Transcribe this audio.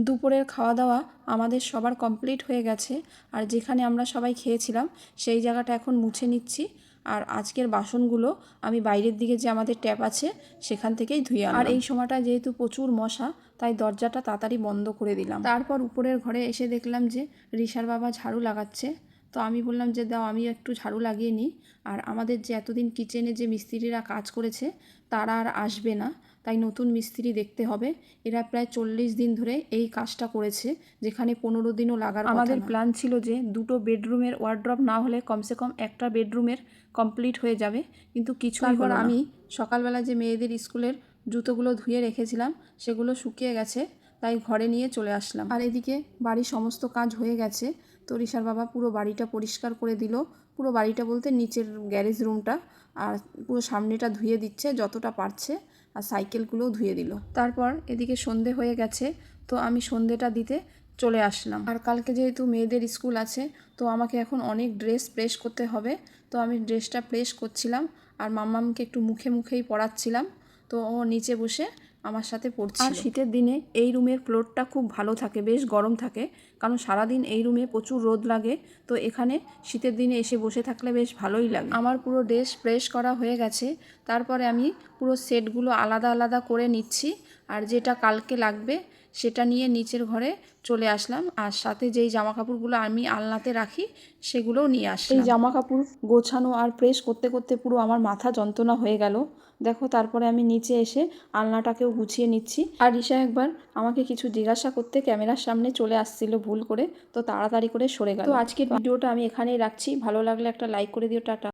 দুপুরের খাওয়া দাওয়া আমাদের সবার কমপ্লিট হয়ে গেছে। আর যেখানে আমরা সবাই খেয়েছিলাম সেই জায়গাটা এখন মুছে নিচ্ছি। আর আজকের বাসনগুলো আমি বাইরের দিকে যে আমাদের ট্যাপ আছে সেখান থেকেই ধুয়ে আনলাম। আর এই সময়টা যেহেতু প্রচুর মশা, তাই দরজাটা তাড়াতাড়ি বন্ধ করে দিলাম। তারপর উপরের ঘরে এসে দেখলাম যে রিশার বাবা ঝাড়ু লাগাচ্ছে। তো আমি বললাম যে দাও আমি একটু ঝাড়ু লাগিয়ে নিই। আর আমাদের যে এতদিন কিচেনে যে মিস্ত্রিরা কাজ করেছে তারা আর আসবে না, তাই নতুন মিস্ত্রি দেখতে হবে। এরা প্রায় 40 দিন ধরে এই কাজটা করেছে, যেখানে 15 দিনও লাগার কথা না। আমাদের প্ল্যান ছিল যে 2টো বেডরুমের ওয়ার্ড্রপ না হলে কমসে কম একটা বেডরুমের কমপ্লিট হয়ে যাবে, কিন্তু কিছুই হলো না। আমি সকালবেলা যে মেয়েদের স্কুলের জুতোগুলো ধুয়ে রেখেছিলাম সেগুলো শুকিয়ে গেছে, তাই ঘরে নিয়ে চলে আসলাম। আর এদিকে বাড়ির সমস্ত কাজ হয়ে গেছে। তো রিশার বাবা পুরো বাড়িটা পরিষ্কার করে দিল। পুরো বাড়িটা বলতে নিচের গ্যারেজ রুমটা আর পুরো সামনেটা ধুয়ে দিচ্ছে যতটা পারছে, আর সাইকেলগুলোও ধুয়ে দিল। তারপর এদিকে সন্ধে হয়ে গেছে, তো আমি সন্ধেটা দিতে চলে আসলাম। আর কালকে যেহেতু মেয়েদের স্কুল আছে, তো আমাকে এখন অনেক ড্রেস প্রেস করতে হবে। তো আমি ড্রেসটা প্রেস করছিলাম আর মাম্মামকে একটু মুখে মুখেই পরাচ্ছিলাম। তো ও নিচে বসে আমার সাথে পড়ছিল। আর শীতের দিনে এই রুমের ফ্লোরটা খুব ভালো থাকে, বেশ গরম থাকে, কারণ সারাদিন এই রুমে প্রচুর রোদ লাগে। তো এখানে শীতের দিনে এসে বসে থাকলে বেশ ভালোই লাগে। আমার পুরো ড্রেস প্রেস করা হয়ে গেছে। তারপরে আমি পুরো সেটগুলো আলাদা আলাদা করে নিচ্ছি, আর যেটা কালকে লাগবে সেটা নিয়ে নিচের ঘরে চলে আসলাম। আর সাথে যেই জামা কাপড়গুলো আমি আলনাতে রাখি সেগুলোও নিয়ে আসলাম। এই জামা কাপড় গোছানো আর প্রেস করতে করতে পুরো আমার মাথা যন্ত্রণা হয়ে গেল। দেখো, তারপরে আমি নিচে এসে আলনাটাকেও গুছিয়ে নিচ্ছি। আর রিশা একবার আমাকে কিছু জিজ্ঞাসা করতে ক্যামেরার সামনে চলে আসছিল ভুল করে, তো তাড়াতাড়ি করে সরে গেল। তো আজকের ভিডিওটা আমি এখানেই রাখছি। ভালো লাগলে একটা লাইক করে দিও। টাটা।